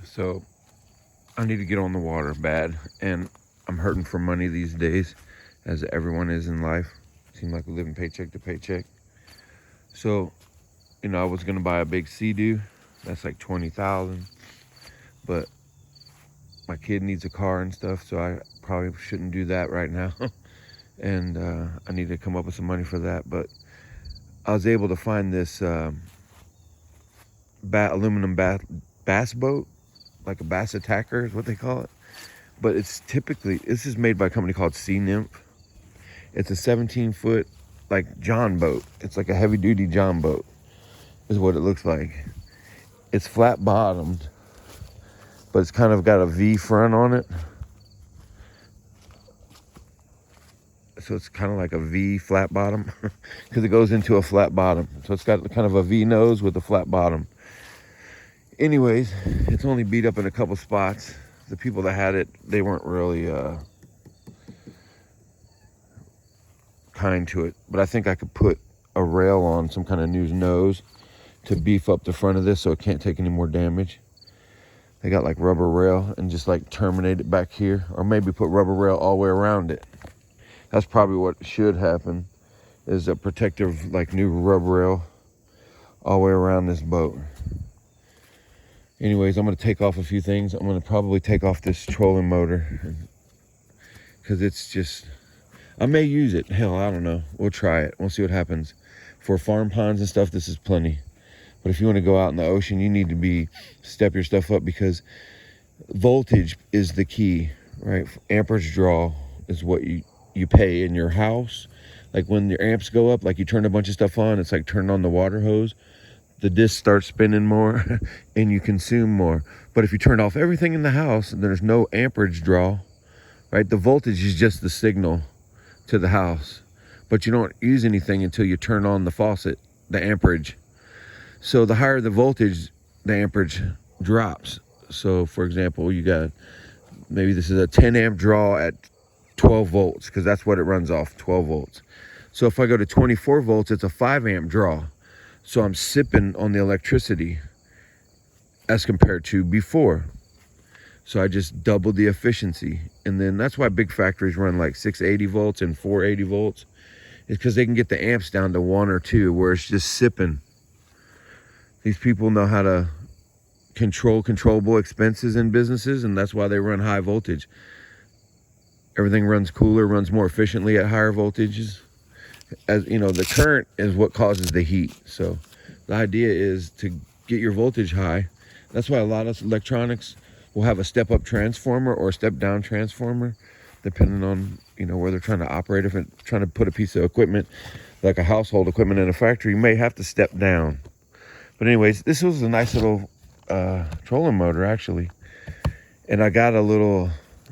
So I need to get on the water bad, and I'm hurting for money these days, as everyone is in life. Seems like we're living paycheck to paycheck. So, I was gonna buy a big Sea-Doo. That's like 20,000, but my kid needs a car and stuff, so I probably shouldn't do that right now. And I need to come up with some money for that. But I was able to find this aluminum bass boat, like a bass attacker is what they call it. But this is made by a company called Nymph. It's a 17-foot like John boat. It's like a heavy duty John boat is what it looks like. It's flat bottomed, but it's kind of got a V front on it. So it's kind of like a V flat bottom because it goes into a flat bottom. So it's got kind of a V nose with a flat bottom. Anyways, it's only beat up in a couple spots. The people that had it, they weren't really kind to it. But I think I could put a rail on, some kind of new nose, to beef up the front of this so it can't take any more damage. They got like rubber rail and just like terminate it back here, or maybe put rubber rail all the way around it. That's probably what should happen, is a protective like new rubber rail all the way around this boat. Anyways, I'm going to take off a few things. I'm going to probably take off this trolling motor because it's just, I may use it. Hell, I don't know. We'll try it. We'll see what happens. For farm ponds and stuff, this is plenty. But if you want to go out in the ocean, you need to step your stuff up, because voltage is the key, right? Amperage draw is what you pay in your house. Like when your amps go up, like you turn a bunch of stuff on, it's like turning on the water hose. The disc starts spinning more and you consume more. But if you turn off everything in the house and there's no amperage draw, right? The voltage is just the signal to the house. But you don't use anything until you turn on the faucet, the amperage. So the higher the voltage, the amperage drops. So for example, you got, maybe this is a 10 amp draw at 12 volts, because that's what it runs off, 12 volts. So if I go to 24 volts, it's a 5 amp draw. So I'm sipping on the electricity as compared to before. So I just doubled the efficiency. And then that's why big factories run like 680 volts and 480 volts. It's because they can get the amps down to 1 or 2 where it's just sipping. These people know how to control controllable expenses in businesses, and that's why they run high voltage. Everything runs cooler, runs more efficiently at higher voltages. As you know, the current is what causes the heat. So the idea is to get your voltage high. That's why a lot of electronics will have a step-up transformer or a step-down transformer, depending on where they're trying to operate. If they're trying to put a piece of equipment, like a household equipment in a factory, you may have to step down. But anyways, this was a nice little trolling motor actually, and I got a little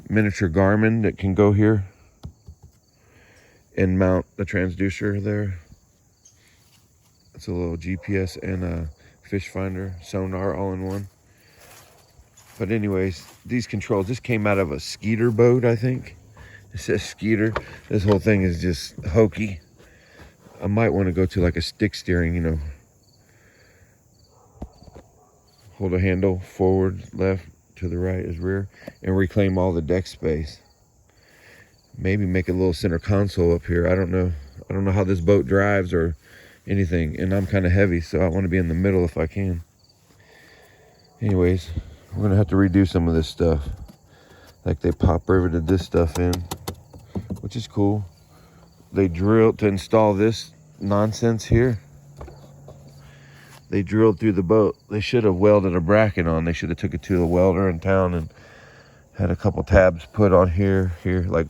miniature Garmin that can go here and mount the transducer there. It's a little GPS and a fish finder, sonar, all in one. But anyways, these controls, this came out of a Skeeter boat, I think. It says Skeeter. This whole thing is just hokey. I might want to go to like a stick steering, hold a handle forward, left, to the right is rear, and reclaim all the deck space. Maybe make a little center console up here. I don't know how this boat drives or anything, and I'm kind of heavy, so I want to be in the middle if I can. Anyways, we're gonna have to redo some of this stuff. Like they pop riveted this stuff in, which is cool. They drilled to install this nonsense here. They drilled through the boat. They should have welded a bracket on. They should have took it to a welder in town and had a couple tabs put on here, like,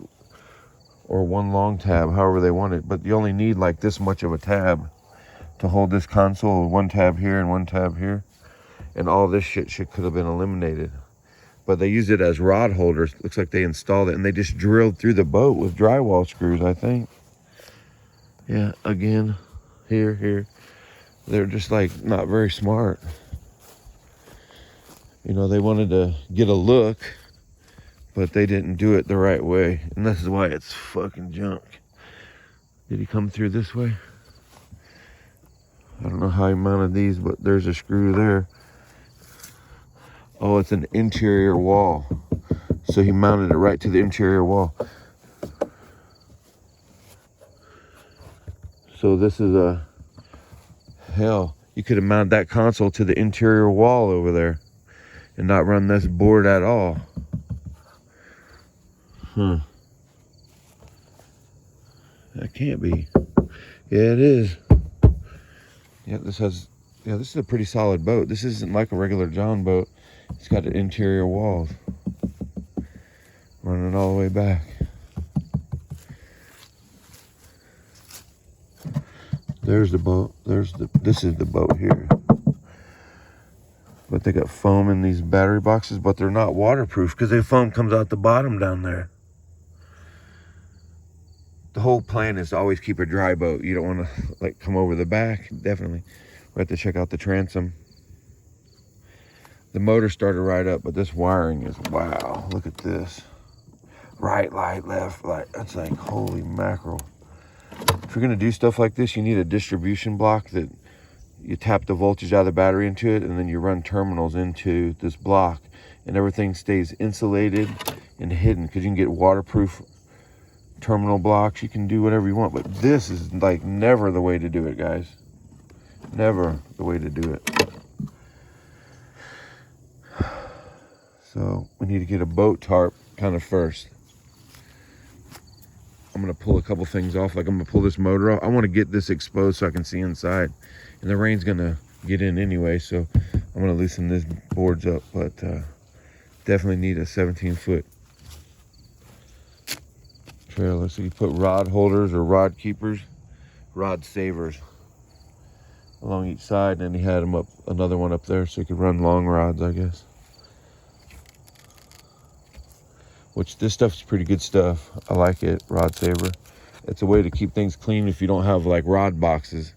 or one long tab, however they want it. But you only need like this much of a tab to hold this console. One tab here and one tab here. And all this shit could have been eliminated. But they used it as rod holders. Looks like they installed it, and they just drilled through the boat with drywall screws, I think. Yeah, again, here. They're just like not very smart. They wanted to get a look, but they didn't do it the right way. And this is why it's fucking junk. Did he come through this way? I don't know how he mounted these, but there's a screw there. Oh, it's an interior wall. So he mounted it right to the interior wall. So this is a, hell, you could have mounted that console to the interior wall over there and not run this board at all. That can't be. Yeah, it is. Yeah, this is a pretty solid boat. This isn't like a regular John boat. It's got the interior walls running all the way back. There's the boat. This is the boat here. But they got foam in these battery boxes, but they're not waterproof because the foam comes out the bottom down there. The whole plan is to always keep a dry boat. You don't want to like come over the back. Definitely. We have to check out the transom. The motor started right up, but this wiring is, wow, look at this. Right light, left light. That's like, holy mackerel. If you're gonna do stuff like this, you need a distribution block that you tap the voltage out of the battery into it, and then you run terminals into this block, and everything stays insulated and hidden, because you can get waterproof terminal blocks. You can do whatever you want, but this is like never the way to do it, guys. Never the way to do it. So we need to get a boat tarp kind of first. I'm gonna pull a couple things off. Like I'm gonna pull this motor off. I want to get this exposed so I can see inside, and the rain's gonna get in anyway, so I'm gonna loosen these boards up. But definitely need a 17-foot trailer. So you put rod holders or rod keepers, rod savers along each side, and then he had them up, another one up there so you could run long rods, I guess. Which this stuff's pretty good stuff. I like it, rod saver. It's a way to keep things clean if you don't have like rod boxes,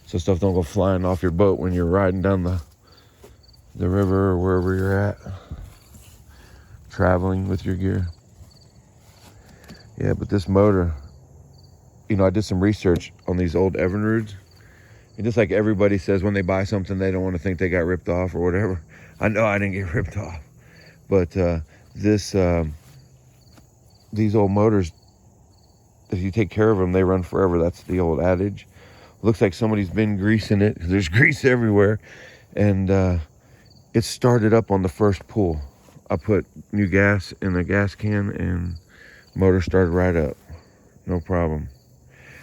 so stuff don't go flying off your boat when you're riding down the river or wherever you're at, traveling with your gear. Yeah, but this motor, you know, I did some research on these old Evinrudes, and just like everybody says when they buy something, they don't want to think they got ripped off or whatever. I know I didn't get ripped off, but these old motors, if you take care of them, they run forever. That's the old adage. Looks like somebody's been greasing it. There's grease everywhere, and it started up on the first pull. I put new gas in the gas can, and motor started right up, no problem.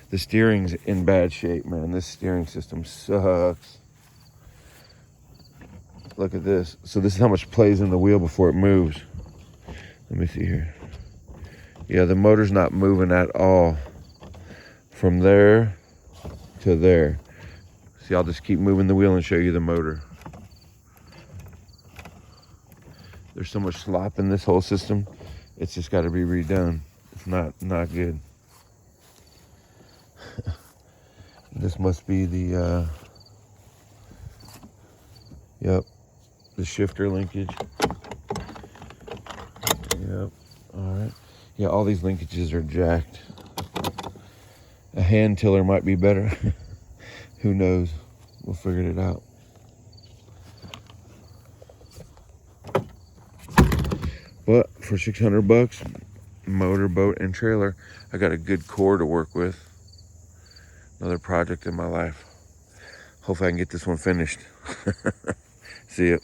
The steering's in bad shape, man. This steering system sucks. Look at this. So this is how much plays in the wheel before it moves. Let me see here. Yeah, the motor's not moving at all from there to there. See, I'll just keep moving the wheel and show you the motor. There's so much slop in this whole system. It's just got to be redone. It's not good. This must be the yep, the shifter linkage. Yep. All right. Yeah, all these linkages are jacked. A hand tiller might be better. Who knows? We'll figure it out. But for $600, motor, boat, and trailer, I got a good core to work with. Another project in my life. Hopefully I can get this one finished. See ya.